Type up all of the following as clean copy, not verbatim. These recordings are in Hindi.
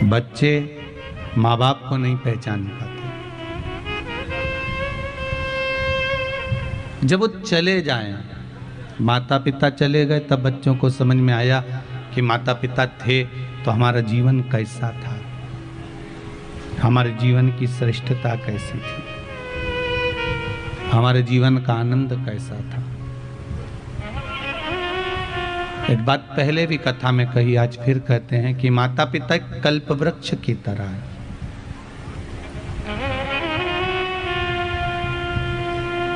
बच्चे माँ बाप को नहीं पहचान पाते। जब वो चले जाएं, माता पिता चले गए, तब बच्चों को समझ में आया कि माता पिता थे तो हमारा जीवन कैसा था, हमारे जीवन की श्रेष्ठता कैसी थी, हमारे जीवन का आनंद कैसा था। एक बात पहले भी कथा में कही, आज फिर कहते हैं कि माता पिता एक कल्प वृक्ष की तरह है।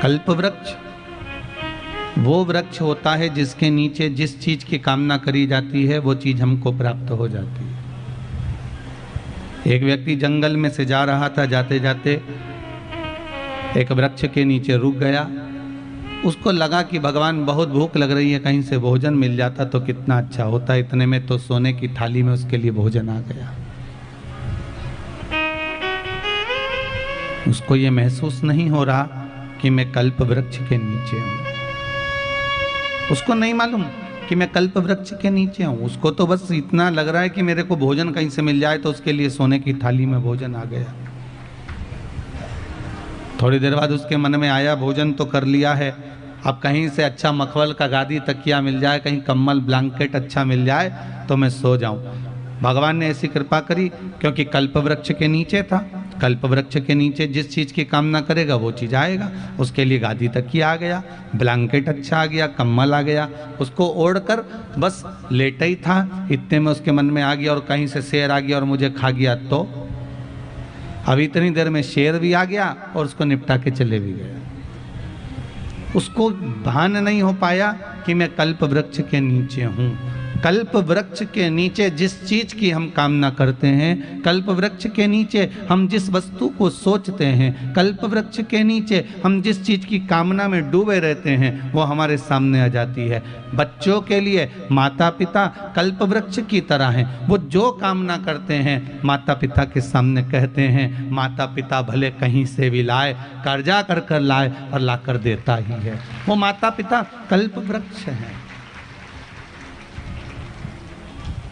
कल्प वृक्ष वो वृक्ष होता है जिसके नीचे जिस चीज की कामना करी जाती है वो चीज हमको प्राप्त हो जाती है। एक व्यक्ति जंगल में से जा रहा था, जाते जाते एक वृक्ष के नीचे रुक गया। उसको लगा कि भगवान बहुत भूख लग रही है, कहीं से भोजन मिल जाता तो कितना अच्छा होता। इतने में तो सोने की थाली में उसके लिए भोजन आ गया। उसको ये महसूस नहीं हो रहा कि मैं कल्प वृक्ष के नीचे हूं। उसको नहीं मालूम कि मैं कल्प वृक्ष के नीचे हूं। उसको तो बस इतना लग रहा है कि मेरे को भोजन कहीं से मिल जाए तो उसके लिए सोने की थाली में भोजन आ गया। थोड़ी देर बाद उसके मन में आया, भोजन तो कर लिया है, अब कहीं से अच्छा मखमल का गादी तकिया मिल जाए, कहीं कम्बल ब्लैंकेट अच्छा मिल जाए तो मैं सो जाऊं। भगवान ने ऐसी कृपा करी क्योंकि कल्प वृक्ष के नीचे था। कल्प वृक्ष के नीचे जिस चीज की कामना करेगा वो चीज आएगा। उसके लिए गादी तकिया आ गया, ब्लैंकेट अच्छा आ गया, कम्बल आ गया। उसको ओढ़कर बस लेटा ही था, इतने में उसके मन में आ गया और कहीं से शेर आ गया और मुझे खा गया तो। अब इतनी देर में शेर भी आ गया और उसको निपटा के चले भी गया। उसको भान नहीं हो पाया कि मैं कल्प वृक्ष के नीचे हूं। कल्प वृक्ष के नीचे जिस चीज की हम कामना करते हैं, कल्प वृक्ष के नीचे हम जिस वस्तु को सोचते हैं, कल्प वृक्ष के नीचे हम जिस चीज की कामना में डूबे रहते हैं वो हमारे सामने आ जाती है। बच्चों के लिए माता पिता कल्प वृक्ष की तरह हैं। वो जो कामना करते हैं माता पिता के सामने कहते हैं। माता पिता भले कहीं से भी लाए, कर्जा कर कर लाए और ला कर देता ही है। वो माता पिता कल्प वृक्ष हैं।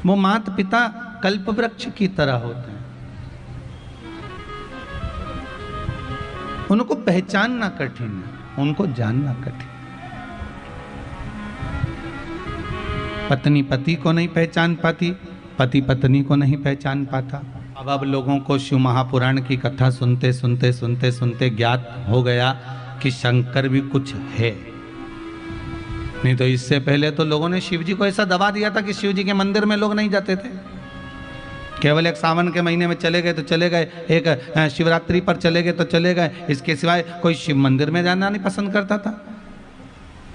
वो माता पिता कल्प वृक्ष की तरह होते हैं। उनको पहचानना कठिन है, उनको जानना कठिन। पत्नी पति को नहीं पहचान पाती, पति पत्नी को नहीं पहचान पाता। अब लोगों को शिव महापुराण की कथा सुनते सुनते सुनते सुनते ज्ञात हो गया कि शंकर भी कुछ है। नहीं तो इससे पहले तो लोगों ने शिव जी को ऐसा दबा दिया था कि शिव जी के मंदिर में लोग नहीं जाते थे। केवल एक सावन के महीने में चले गए तो चले गए, एक शिवरात्रि पर चले गए तो चले गए, इसके सिवाय कोई शिव मंदिर में जाना नहीं पसंद करता था।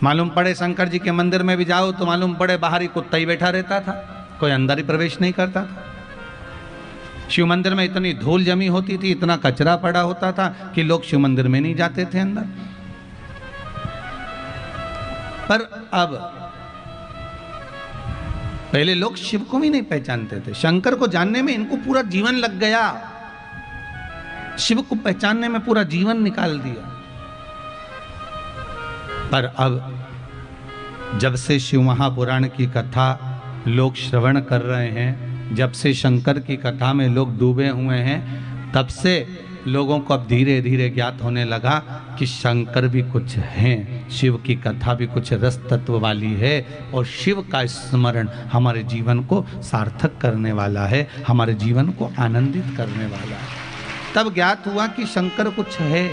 मालूम पड़े शंकर जी के मंदिर में भी जाओ तो मालूम पड़े बाहर ही कुत्ता ही बैठा रहता था, कोई अंदर ही प्रवेश नहीं करता था। शिव मंदिर में इतनी धूल जमी होती थी, इतना कचरा पड़ा होता था कि लोग शिव मंदिर में नहीं जाते थे अंदर। पर अब पहले लोग शिव को भी नहीं पहचानते थे। शंकर को जानने में इनको पूरा जीवन लग गया, शिव को पहचानने में पूरा जीवन निकाल दिया। पर अब जब से शिव महापुराण की कथा लोग श्रवण कर रहे हैं, जब से शंकर की कथा में लोग डूबे हुए हैं, तब से लोगों को अब धीरे धीरे ज्ञात होने लगा कि शंकर भी कुछ हैं, शिव की कथा भी कुछ रस तत्व वाली है और शिव का स्मरण हमारे जीवन को सार्थक करने वाला है, हमारे जीवन को आनंदित करने वाला है। तब ज्ञात हुआ कि शंकर कुछ है।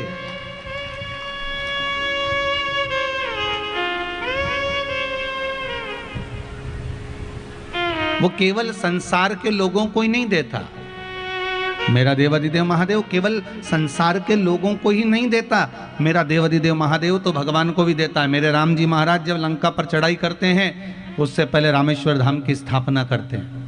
वो केवल संसार के लोगों को ही नहीं देता। मेरा देवाधिदेव महादेव केवल संसार के लोगों को ही नहीं देता, मेरा देवाधिदेव महादेव तो भगवान को भी देता है। मेरे राम जी महाराज जब लंका पर चढ़ाई करते हैं उससे पहले रामेश्वर धाम की स्थापना करते हैं।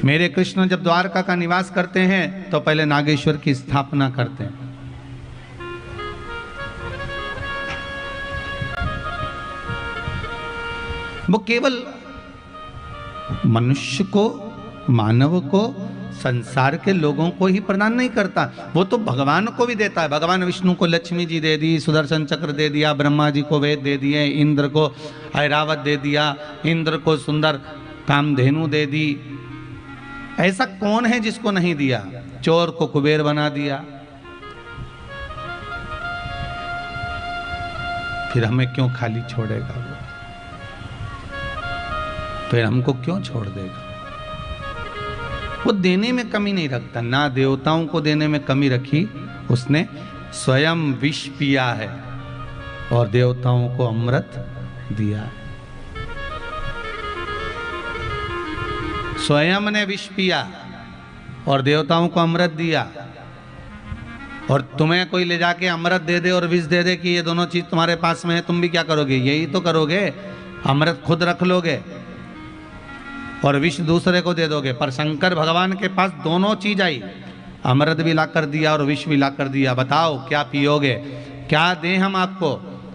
मेरे कृष्ण जब द्वारका का निवास करते हैं तो पहले नागेश्वर की स्थापना करते हैं। वो केवल मनुष्य को, मानव को, संसार के लोगों को ही प्रदान नहीं करता, वो तो भगवान को भी देता है। भगवान विष्णु को लक्ष्मी जी दे दी, सुदर्शन चक्र दे दिया, ब्रह्मा जी को वेद दे दिए, इंद्र को ऐरावत दे दिया, इंद्र को सुंदर कामधेनु दे दी। ऐसा कौन है जिसको नहीं दिया? चोर को कुबेर बना दिया। फिर हमें क्यों खाली छोड़ेगा वो? फिर हमको क्यों छोड़ देगा? वो देने में कमी नहीं रखता। ना देवताओं को देने में कमी रखी उसने, स्वयं विष पिया है और देवताओं को अमृत दिया है। स्वयं ने विष पिया और देवताओं को अमृत दिया। और तुम्हें कोई ले जाके अमृत दे दे और विष दे दे कि ये दोनों चीज तुम्हारे पास में है, तुम भी क्या करोगे? यही तो करोगे, अमृत खुद रख लोगे और विष दूसरे को दे दोगे। पर शंकर भगवान के पास दोनों चीज आई, अमृत भी ला कर दिया और विष भी ला कर दिया। बताओ क्या पियोगे? क्या दें हम आपको?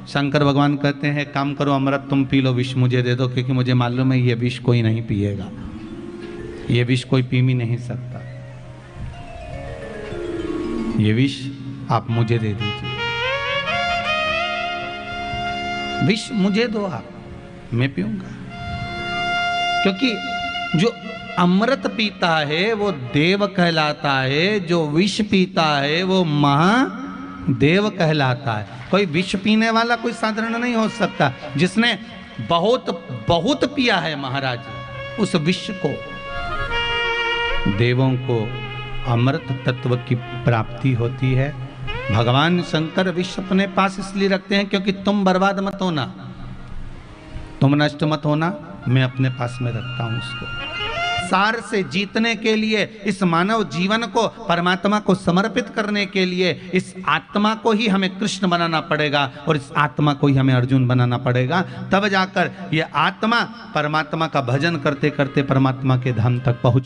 शंकर भगवान कहते हैं काम करो, अमृत तुम पी लो, विष मुझे दे दो, क्योंकि मुझे मालूम है ये विष कोई नहीं पिएगा, ये विष कोई पी भी नहीं सकता। ये विष आप मुझे दे दीजिए, विष मुझे दो आप, मैं पीऊंगा। क्योंकि जो अमृत पीता है वो देव कहलाता है, जो विष पीता है वो महादेव कहलाता है। कोई विष पीने वाला कोई साधारण नहीं हो सकता। जिसने बहुत बहुत पिया है महाराज, उस विष को, देवों को अमृत तत्व की प्राप्ति होती है। भगवान शंकर विष अपने पास इसलिए रखते हैं क्योंकि तुम बर्बाद मत होना, तुम नष्ट मत होना, मैं अपने पास में रखता हूं उसको। सार से जीतने के लिए, इस मानव जीवन को परमात्मा को समर्पित करने के लिए, इस आत्मा को ही हमें कृष्ण बनाना पड़ेगा और इस आत्मा को ही हमें अर्जुन बनाना पड़ेगा। तब जाकर यह आत्मा परमात्मा का भजन करते करते परमात्मा के धाम तक पहुंच